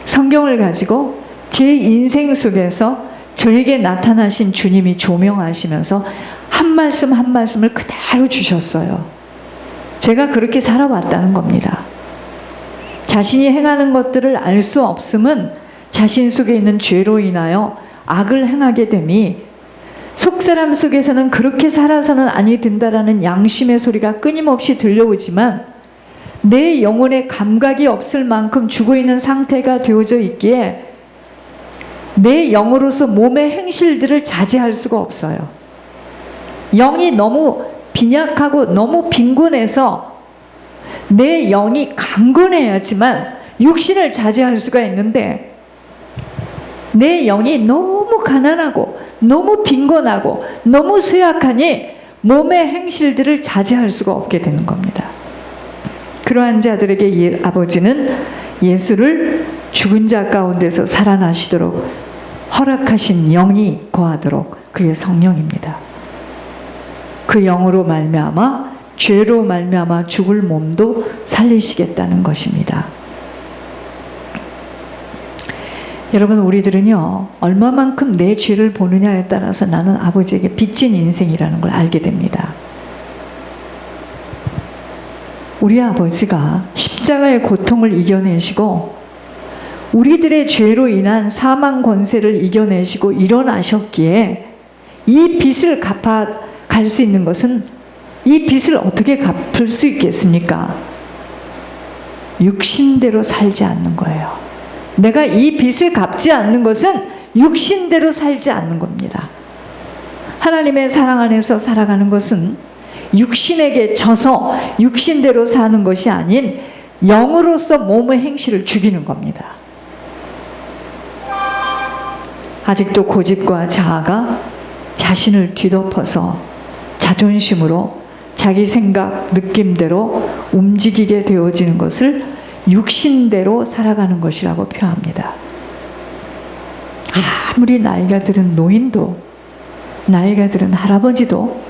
성경을 가지고 제 인생 속에서 저에게 나타나신 주님이 조명하시면서 한 말씀 한 말씀을 그대로 주셨어요. 제가 그렇게 살아왔다는 겁니다. 자신이 행하는 것들을 알 수 없음은 자신 속에 있는 죄로 인하여 악을 행하게 됨이, 속사람 속에서는 그렇게 살아서는 아니 된다라는 양심의 소리가 끊임없이 들려오지만 내 영혼에 감각이 없을 만큼 죽어있는 상태가 되어져 있기에 내 영으로서 몸의 행실들을 자제할 수가 없어요. 영이 너무 빈약하고 너무 빈곤해서 내 영이 강건해야지만 육신을 자제할 수가 있는데, 내 영이 너무 가난하고 너무 빈곤하고 너무 쇠약하니 몸의 행실들을 자제할 수가 없게 되는 겁니다. 그러한 자들에게 아버지는 예수를 죽은 자 가운데서 살아나시도록 허락하신 영이 거하도록 그의 성령입니다. 그 영으로 말미암아 죄로 말미암아 죽을 몸도 살리시겠다는 것입니다. 여러분, 우리들은요, 얼마만큼 내 죄를 보느냐에 따라서 나는 아버지에게 빚진 인생이라는 걸 알게 됩니다. 우리 아버지가 십자가의 고통을 이겨내시고 우리들의 죄로 인한 사망 권세를 이겨내시고 일어나셨기에 이 빚을 갚아갈 수 있는 것은, 이 빚을 어떻게 갚을 수 있겠습니까? 육신대로 살지 않는 거예요. 내가 이 빚을 갚지 않는 것은 육신대로 살지 않는 겁니다. 하나님의 사랑 안에서 살아가는 것은 육신에게 져서 육신대로 사는 것이 아닌 영으로서 몸의 행실을 죽이는 겁니다. 아직도 고집과 자아가 자신을 뒤덮어서 자존심으로 자기 생각, 느낌대로 움직이게 되어지는 것을 육신대로 살아가는 것이라고 표합니다. 아무리 나이가 들은 노인도, 나이가 들은 할아버지도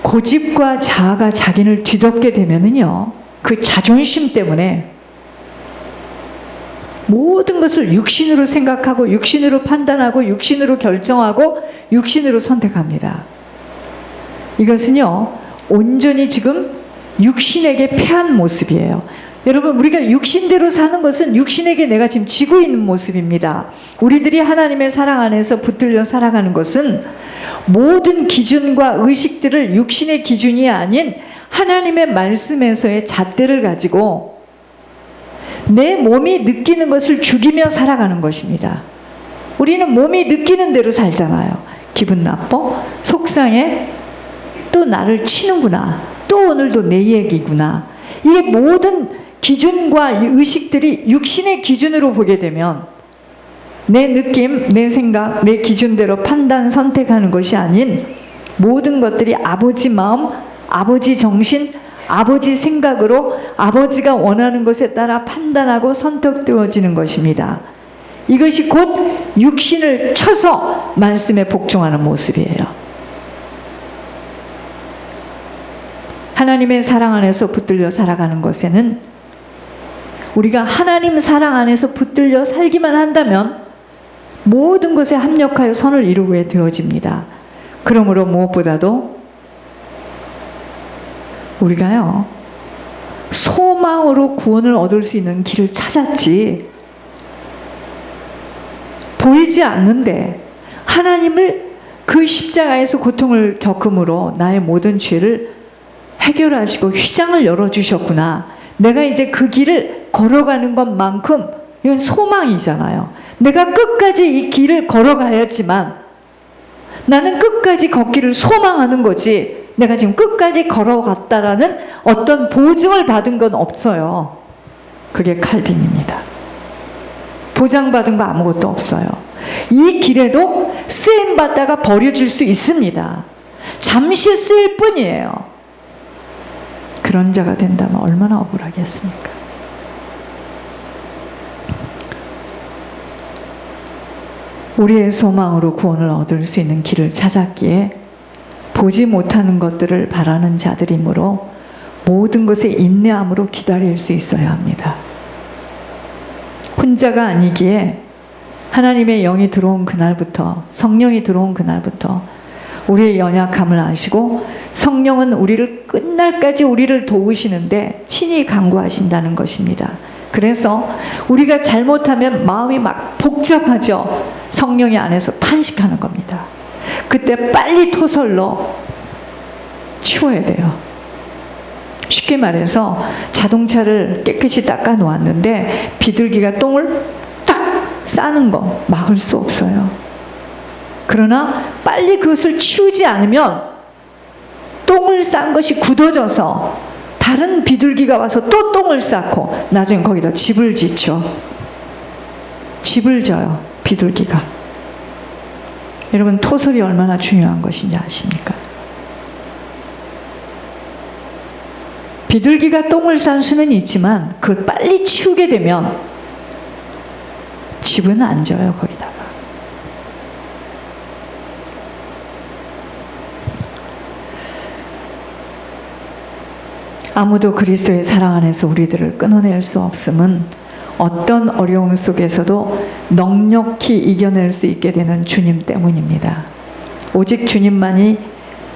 고집과 자아가 자기를 뒤덮게 되면은요, 그 자존심 때문에 모든 것을 육신으로 생각하고 육신으로 판단하고 육신으로 결정하고 육신으로 선택합니다. 이것은요, 온전히 지금 육신에게 패한 모습이에요. 여러분, 우리가 육신대로 사는 것은 육신에게 내가 지금 지고 있는 모습입니다. 우리들이 하나님의 사랑 안에서 붙들려 살아가는 것은 모든 기준과 의식들을 육신의 기준이 아닌 하나님의 말씀에서의 잣대를 가지고 내 몸이 느끼는 것을 죽이며 살아가는 것입니다. 우리는 몸이 느끼는 대로 살잖아요. 기분 나빠? 속상해? 또 나를 치는구나. 또 오늘도 내 얘기구나. 이게 모든 기준과 의식들이 육신의 기준으로 보게 되면 내 느낌, 내 생각, 내 기준대로 판단, 선택하는 것이 아닌 모든 것들이 아버지 마음, 아버지 정신, 아버지 생각으로 아버지가 원하는 것에 따라 판단하고 선택되어지는 것입니다. 이것이 곧 육신을 쳐서 말씀에 복종하는 모습이에요. 하나님의 사랑 안에서 붙들려 살아가는 것에는 우리가 하나님 사랑 안에서 붙들려 살기만 한다면 모든 것에 합력하여 선을 이루게 되어집니다. 그러므로 무엇보다도 우리가요, 소망으로 구원을 얻을 수 있는 길을 찾았지, 보이지 않는데 하나님을 그 십자가에서 고통을 겪음으로 나의 모든 죄를 해결하시고 휘장을 열어주셨구나. 내가 이제 그 길을 걸어가는 것만큼 이건 소망이잖아요. 내가 끝까지 이 길을 걸어가야지만 나는 끝까지 걷기를 소망하는 거지, 내가 지금 끝까지 걸어갔다라는 어떤 보증을 받은 건 없어요. 그게 칼빈입니다. 보장받은 거 아무것도 없어요. 이 길에도 쓰임받다가 버려질 수 있습니다. 잠시 쓰일 뿐이에요. 그런 자가 된다면 얼마나 억울하겠습니까? 우리의 소망으로 구원을 얻을 수 있는 길을 찾았기에 보지 못하는 것들을 바라는 자들이므로 모든 것에 인내함으로 기다릴 수 있어야 합니다. 혼자가 아니기에 하나님의 영이 들어온 그날부터, 성령이 들어온 그날부터 우리의 연약함을 아시고 성령은 우리를 끝날까지 우리를 도우시는데 친히 간구하신다는 것입니다. 그래서 우리가 잘못하면 마음이 막 복잡하죠. 성령이 안에서 탄식하는 겁니다. 그때 빨리 토설로 치워야 돼요. 쉽게 말해서 자동차를 깨끗이 닦아 놓았는데 비둘기가 똥을 딱 싸는 거 막을 수 없어요. 그러나 빨리 그것을 치우지 않으면 똥을 싼 것이 굳어져서 다른 비둘기가 와서 또 똥을 쌓고 나중에 거기다 집을 짓죠. 집을 져요, 비둘기가. 여러분, 토설이 얼마나 중요한 것인지 아십니까? 비둘기가 똥을 싼 수는 있지만 그걸 빨리 치우게 되면 집은 안 져요, 거기다가. 아무도 그리스도의 사랑 안에서 우리들을 끊어낼 수 없음은 어떤 어려움 속에서도 넉넉히 이겨낼 수 있게 되는 주님 때문입니다. 오직 주님만이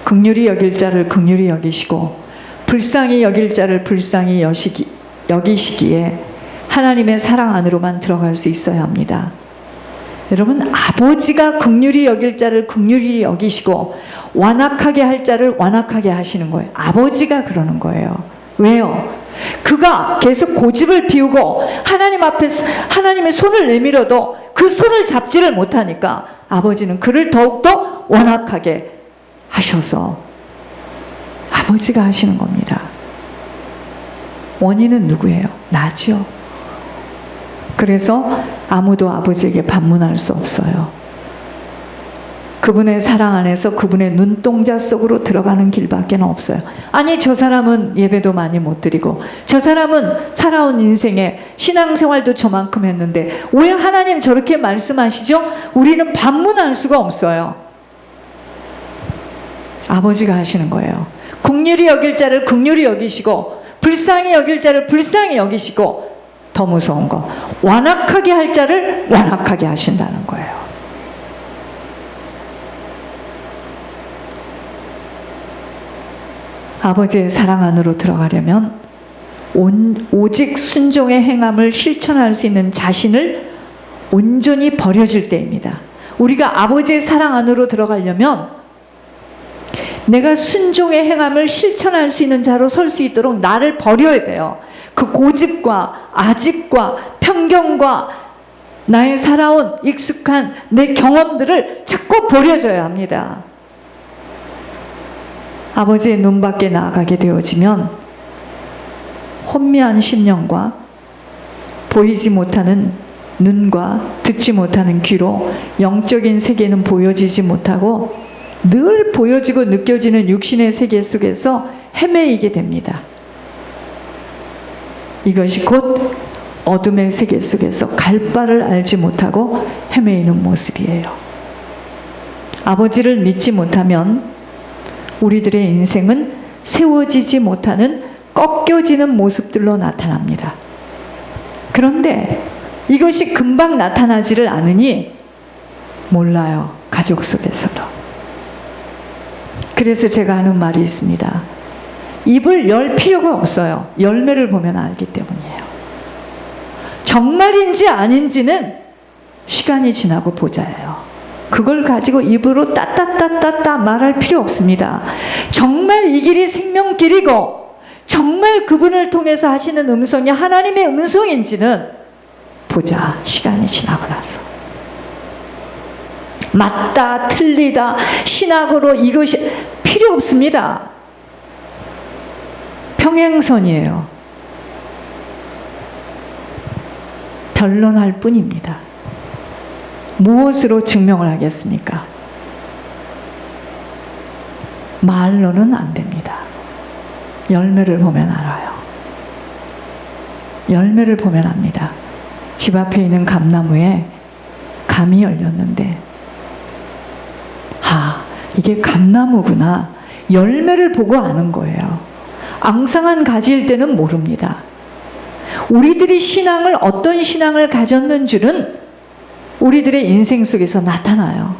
긍휼히 여길 자를 긍휼히 여기시고 불쌍히 여길 자를 불쌍히 여기시기에 하나님의 사랑 안으로만 들어갈 수 있어야 합니다. 여러분, 아버지가 긍휼히 여길 자를 긍휼히 여기시고 완악하게 할 자를 완악하게 하시는 거예요. 아버지가 그러는 거예요. 왜요? 그가 계속 고집을 피우고 하나님 앞에서 하나님의 손을 내밀어도 그 손을 잡지를 못하니까 아버지는 그를 더욱더 완악하게 하셔서 아버지가 하시는 겁니다. 원인은 누구예요? 나죠. 그래서 아무도 아버지에게 반문할 수 없어요. 그분의 사랑 안에서 그분의 눈동자 속으로 들어가는 길밖에 없어요. 아니, 저 사람은 예배도 많이 못 드리고 저 사람은 살아온 인생에 신앙생활도 저만큼 했는데 왜 하나님 저렇게 말씀하시죠? 우리는 반문할 수가 없어요. 아버지가 하시는 거예요. 긍휼히 여길 자를 긍휼히 여기시고 불쌍히 여길 자를 불쌍히 여기시고 더 무서운 거, 완악하게 할 자를 완악하게 하신다는 거예요. 아버지의 사랑 안으로 들어가려면 오직 순종의 행함을 실천할 수 있는 자신을 온전히 버려질 때입니다. 우리가 아버지의 사랑 안으로 들어가려면 내가 순종의 행함을 실천할 수 있는 자로 설 수 있도록 나를 버려야 돼요. 그 고집과 아집과 편견과 나의 살아온 익숙한 내 경험들을 자꾸 버려줘야 합니다. 아버지의 눈 밖에 나아가게 되어지면 혼미한 심령과 보이지 못하는 눈과 듣지 못하는 귀로 영적인 세계는 보여지지 못하고 늘 보여지고 느껴지는 육신의 세계 속에서 헤매이게 됩니다. 이것이 곧 어둠의 세계 속에서 갈 바를 알지 못하고 헤매이는 모습이에요. 아버지를 믿지 못하면 우리들의 인생은 세워지지 못하는 꺾여지는 모습들로 나타납니다. 그런데 이것이 금방 나타나지를 않으니 몰라요. 가족 속에서도. 그래서 제가 하는 말이 있습니다. 입을 열 필요가 없어요. 열매를 보면 알기 때문이에요. 정말인지 아닌지는 시간이 지나고 보자예요. 그걸 가지고 입으로 따따따따따 말할 필요 없습니다. 정말 이 길이 생명길이고 정말 그분을 통해서 하시는 음성이 하나님의 음성인지는 보자. 시간이 지나고 나서. 맞다, 틀리다, 신학으로 이것이 필요 없습니다. 평행선이에요. 변론할 뿐입니다. 무엇으로 증명을 하겠습니까? 말로는 안 됩니다. 열매를 보면 알아요. 열매를 보면 압니다. 집 앞에 있는 감나무에 감이 열렸는데 이게 감나무구나. 열매를 보고 아는 거예요. 앙상한 가지일 때는 모릅니다. 우리들이 신앙을 어떤 신앙을 가졌는 줄은 우리들의 인생 속에서 나타나요.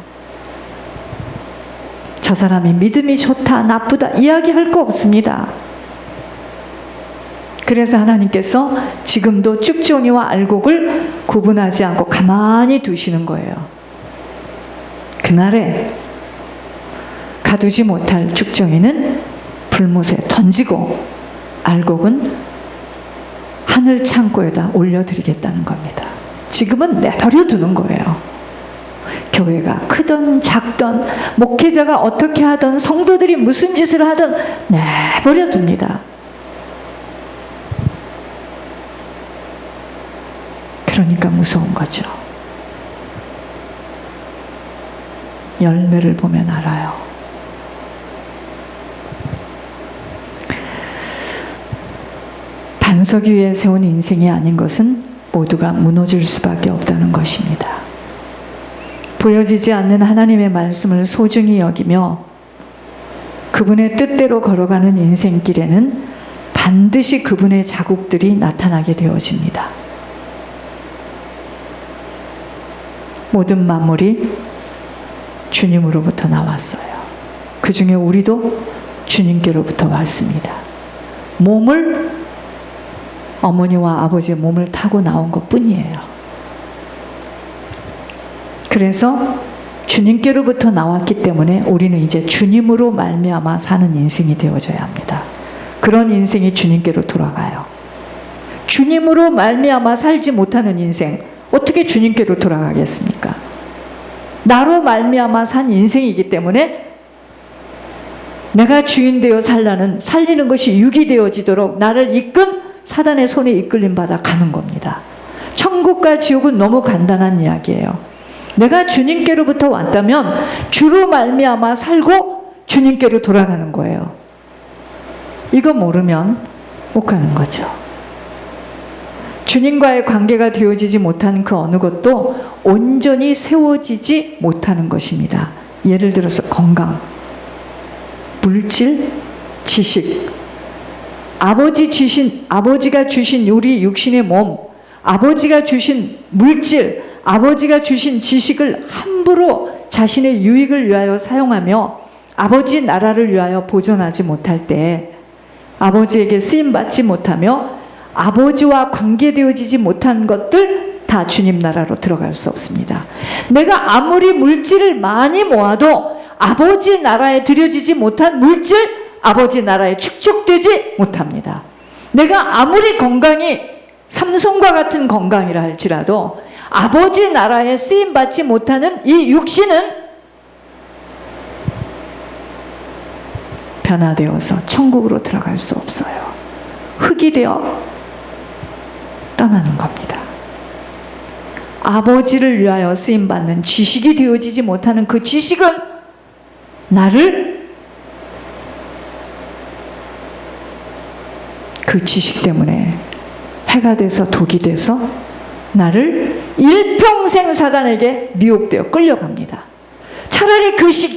저 사람이 믿음이 좋다, 나쁘다 이야기할 거 없습니다. 그래서 하나님께서 지금도 쭉종이와 알곡을 구분하지 않고 가만히 두시는 거예요. 그날에 가두지 못할 쭉종이는 불못에 던지고 알곡은 하늘 창고에다 올려드리겠다는 겁니다. 지금은 내버려 두는 거예요. 교회가 크든 작든 목회자가 어떻게 하든 성도들이 무슨 짓을 하든 내버려 둡니다. 그러니까 무서운 거죠. 열매를 보면 알아요. 반석 위에 세운 인생이 아닌 것은 모두가 무너질 수밖에 없다는 것입니다. 보여지지 않는 하나님의 말씀을 소중히 여기며 그분의 뜻대로 걸어가는 인생길에는 반드시 그분의 자국들이 나타나게 되어집니다. 모든 만물이 주님으로부터 나왔어요. 그 중에 우리도 주님께로부터 왔습니다. 몸을 어머니와 아버지의 몸을 타고 나온 것 뿐이에요. 그래서 주님께로부터 나왔기 때문에 우리는 이제 주님으로 말미암아 사는 인생이 되어져야 합니다. 그런 인생이 주님께로 돌아가요. 주님으로 말미암아 살지 못하는 인생 어떻게 주님께로 돌아가겠습니까? 나로 말미암아 산 인생이기 때문에 내가 주인 되어 살리는 것이 육이 되어지도록 나를 이끈 사단의 손에 이끌림 받아 가는 겁니다. 천국과 지옥은 너무 간단한 이야기예요. 내가 주님께로부터 왔다면 주로 말미암아 살고 주님께로 돌아가는 거예요. 이거 모르면 못 가는 거죠. 주님과의 관계가 되어지지 못한 그 어느 것도 온전히 세워지지 못하는 것입니다. 예를 들어서 건강, 물질, 지식, 아버지가 주신 우리 육신의 몸, 아버지가 주신 물질, 아버지가 주신 지식을 함부로 자신의 유익을 위하여 사용하며 아버지 나라를 위하여 보존하지 못할 때 아버지에게 쓰임받지 못하며 아버지와 관계되어지지 못한 것들 다 주님 나라로 들어갈 수 없습니다. 내가 아무리 물질을 많이 모아도 아버지 나라에 들여지지 못한 물질, 아버지 나라에 축적되지 못합니다. 내가 아무리 건강이 삼손과 같은 건강이라 할지라도 아버지 나라에 쓰임받지 못하는 이 육신은 변화되어서 천국으로 들어갈 수 없어요. 흙이 되어 떠나는 겁니다. 아버지를 위하여 쓰임받는 지식이 되어지지 못하는 그 지식은 나를 그 지식 때문에 해가 돼서 독이 돼서 나를 일평생 사단에게 미혹되어 끌려갑니다. 차라리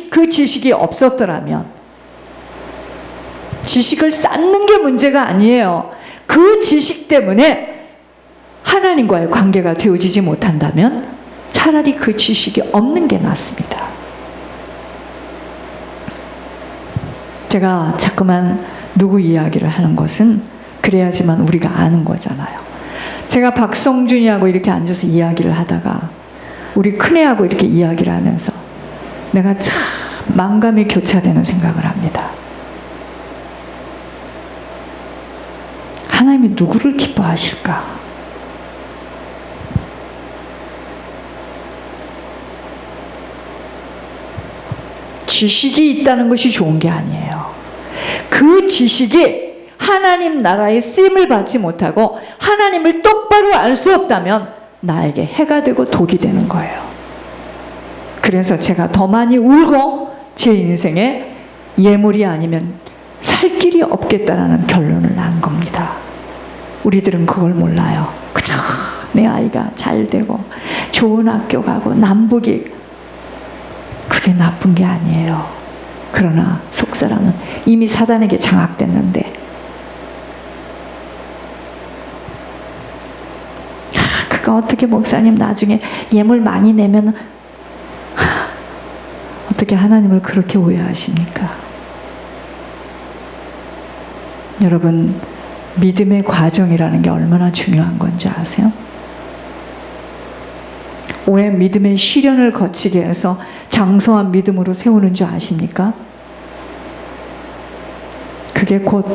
그 지식이 없었더라면 지식을 쌓는 게 문제가 아니에요. 그 지식 때문에 하나님과의 관계가 되어지지 못한다면 차라리 그 지식이 없는 게 낫습니다. 제가 자꾸만 누구 이야기를 하는 것은 그래야지만 우리가 아는 거잖아요. 제가 박성준이하고 이렇게 앉아서 이야기를 하다가 우리 큰애하고 이렇게 이야기를 하면서 내가 참 만감이 교차되는 생각을 합니다. 하나님이 누구를 기뻐하실까? 지식이 있다는 것이 좋은 게 아니에요. 그 지식이 하나님 나라의 쓰임을 받지 못하고 하나님을 똑바로 알 수 없다면 나에게 해가 되고 독이 되는 거예요. 그래서 제가 더 많이 울고 제 인생에 예물이 아니면 살 길이 없겠다라는 결론을 난 겁니다. 우리들은 그걸 몰라요. 그저 내 아이가 잘 되고 좋은 학교 가고 남북이 그게 나쁜 게 아니에요. 그러나 속사람은 이미 사단에게 장악됐는데 제가 어떻게 목사님 나중에 예물 많이 내면 어떻게 하나님을 그렇게 오해하십니까? 여러분, 믿음의 과정이라는 게 얼마나 중요한 건지 아세요? 왜 믿음의 시련을 거치게 해서 장성한 믿음으로 세우는 줄 아십니까? 그게 곧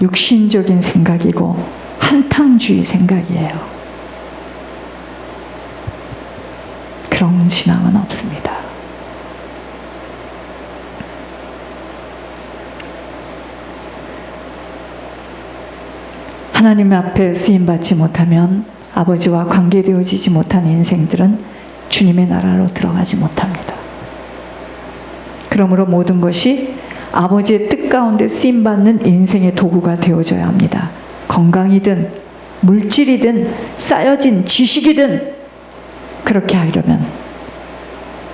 육신적인 생각이고 한탕주의 생각이에요. 그런 신앙은 없습니다. 하나님 앞에 쓰임받지 못하면, 아버지와 관계되어지지 못한 인생들은 주님의 나라로 들어가지 못합니다. 그러므로 모든 것이 아버지의 뜻 가운데 쓰임받는 인생의 도구가 되어져야 합니다. 건강이든 물질이든 쌓여진 지식이든 그렇게 하려면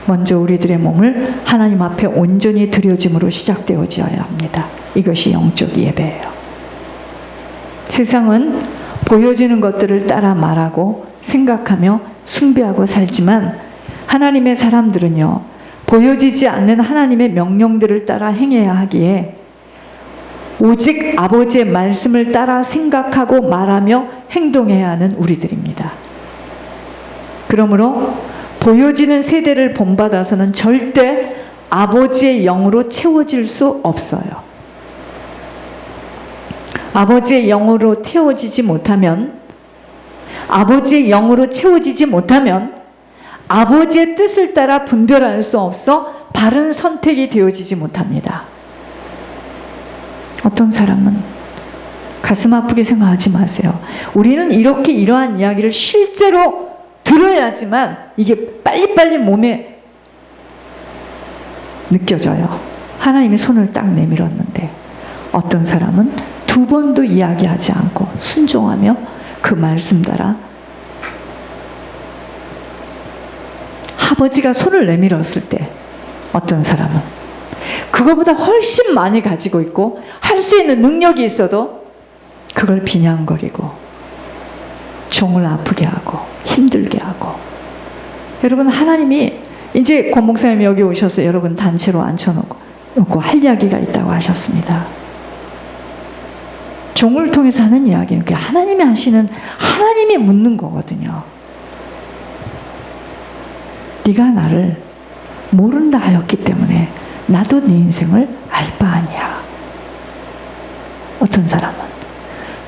먼저 우리들의 몸을 하나님 앞에 온전히 드려짐으로 시작되어져야 합니다. 이것이 영적 예배예요. 세상은 보여지는 것들을 따라 말하고 생각하며 숭배하고 살지만, 하나님의 사람들은요, 보여지지 않는 하나님의 명령들을 따라 행해야 하기에 오직 아버지의 말씀을 따라 생각하고 말하며 행동해야 하는 우리들입니다. 그러므로 보여지는 세대를 본받아서는 절대 아버지의 영으로 채워질 수 없어요. 아버지의 영으로 채워지지 못하면, 아버지의 영으로 채워지지 못하면 아버지의 뜻을 따라 분별할 수 없어 바른 선택이 되어지지 못합니다. 어떤 사람은 가슴 아프게 생각하지 마세요. 우리는 이렇게 이러한 이야기를 실제로 들어야지만 이게 빨리빨리 몸에 느껴져요. 하나님이 손을 딱 내밀었는데, 어떤 사람은 2번도 이야기하지 않고 순종하며 그 말씀 따라 아버지가 손을 내밀었을 때, 어떤 사람은 그거보다 훨씬 많이 가지고 있고 할 수 있는 능력이 있어도 그걸 비냥거리고 종을 아프게 하고 힘들게 하고. 여러분, 하나님이 이제 권 목사님이 여기 오셔서 여러분 단체로 앉혀놓고 할 이야기가 있다고 하셨습니다. 종을 통해서 하는 이야기는 하나님이 하시는, 하나님이 묻는 거거든요. 네가 나를 모른다 하였기 때문에 나도 네 인생을 알 바 아니야. 어떤 사람은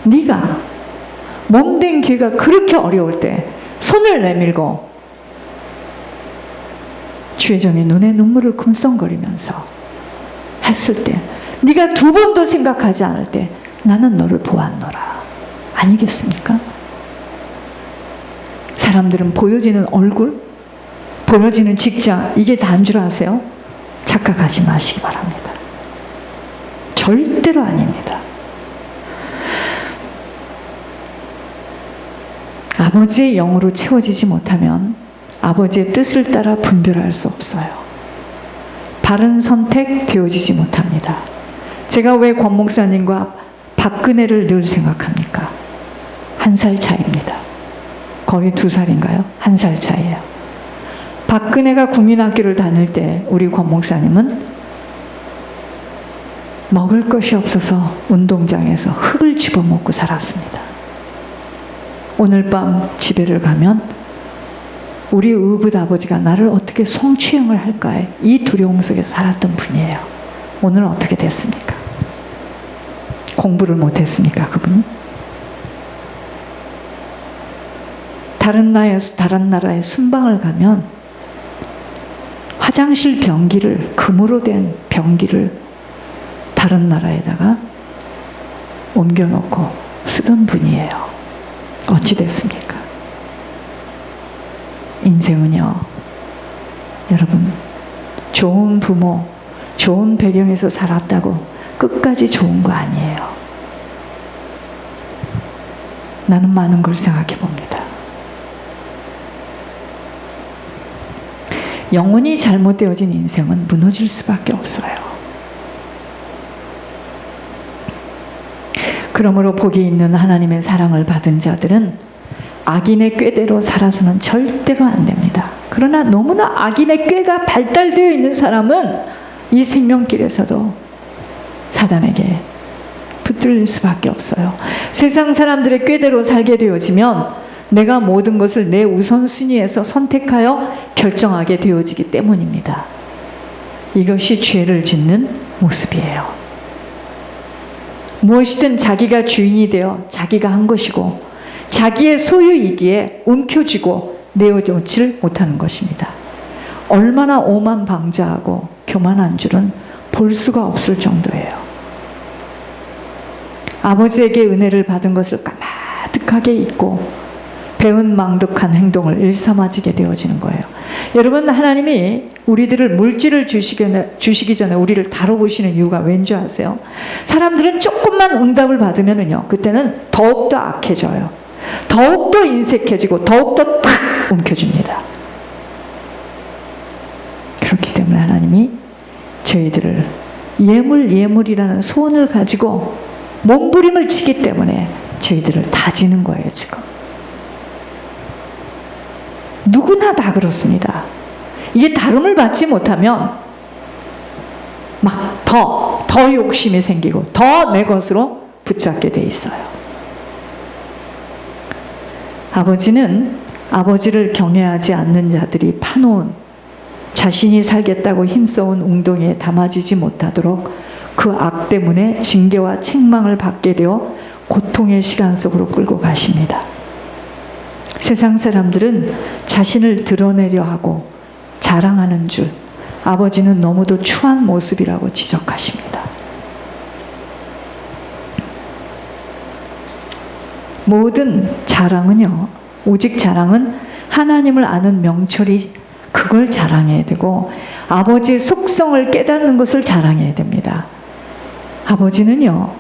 네가 몸된 귀가 그렇게 어려울 때 손을 내밀고 주의 종이 눈에 눈물을 큼성거리면서 했을 때, 네가 2번도 생각하지 않을 때 나는 너를 보았노라. 아니겠습니까? 사람들은 보여지는 얼굴, 보여지는 직장, 이게 다인 줄 아세요? 착각하지 마시기 바랍니다. 절대로 아닙니다. 아버지의 영으로 채워지지 못하면 아버지의 뜻을 따라 분별할 수 없어요. 바른 선택 되어지지 못합니다. 제가 왜 권 목사님과 박근혜를 늘 생각합니까? 1살 차이입니다. 거의 2살인가요? 1살 차이예요. 박근혜가 국민학교를 다닐 때 우리 권 목사님은 먹을 것이 없어서 운동장에서 흙을 집어먹고 살았습니다. 오늘 밤 집에를 가면 우리 의붓 아버지가 나를 어떻게 성추행을 할까에 이 두려움 속에서 살았던 분이에요. 오늘은 어떻게 됐습니까? 공부를 못했습니까, 그분이? 다른 나라의 순방을 가면 화장실 변기를, 금으로 된 변기를 다른 나라에다가 옮겨놓고 쓰던 분이에요. 어찌 됐습니까? 인생은요, 여러분, 좋은 부모, 좋은 배경에서 살았다고 끝까지 좋은 거 아니에요. 나는 많은 걸 생각해 봅니다. 영혼이 잘못되어진 인생은 무너질 수밖에 없어요. 그러므로 복이 있는 하나님의 사랑을 받은 자들은 악인의 꾀대로 살아서는 절대로 안 됩니다. 그러나 너무나 악인의 꾀가 발달되어 있는 사람은 이 생명길에서도 사단에게 붙들릴 수밖에 없어요. 세상 사람들의 꾀대로 살게 되어지면 내가 모든 것을 내 우선순위에서 선택하여 결정하게 되어지기 때문입니다. 이것이 죄를 짓는 모습이에요. 무엇이든 자기가 주인이 되어 자기가 한 것이고 자기의 소유이기에 움켜쥐고 내어놓지를 못하는 것입니다. 얼마나 오만방자하고 교만한 줄은 볼 수가 없을 정도예요. 아버지에게 은혜를 받은 것을 까마득하게 잊고 배은망덕한 행동을 일삼아지게 되어지는 거예요. 여러분, 하나님이 우리들을 물질을 주시기 전에 우리를 다뤄보시는 이유가 왠지 아세요? 사람들은 조금만 응답을 받으면요, 그때는 더욱더 악해져요. 더욱더 인색해지고 더욱더 탁 움켜줍니다. 그렇기 때문에 하나님이 저희들을 예물이라는 소원을 가지고 몸부림을 치기 때문에 저희들을 다지는 거예요. 지금 누구나 다 그렇습니다. 이게 다름을 받지 못하면 막 더 욕심이 생기고 더 내 것으로 붙잡게 돼 있어요. 아버지는 아버지를 경외하지 않는 자들이 파놓은 자신이 살겠다고 힘써온 웅덩이에 담아지지 못하도록 그 악 때문에 징계와 책망을 받게 되어 고통의 시간 속으로 끌고 가십니다. 세상 사람들은 자신을 드러내려 하고 자랑하는 줄 아버지는 너무도 추한 모습이라고 지적하십니다. 모든 자랑은요, 오직 자랑은 하나님을 아는 명철이 그걸 자랑해야 되고 아버지의 속성을 깨닫는 것을 자랑해야 됩니다. 아버지는요,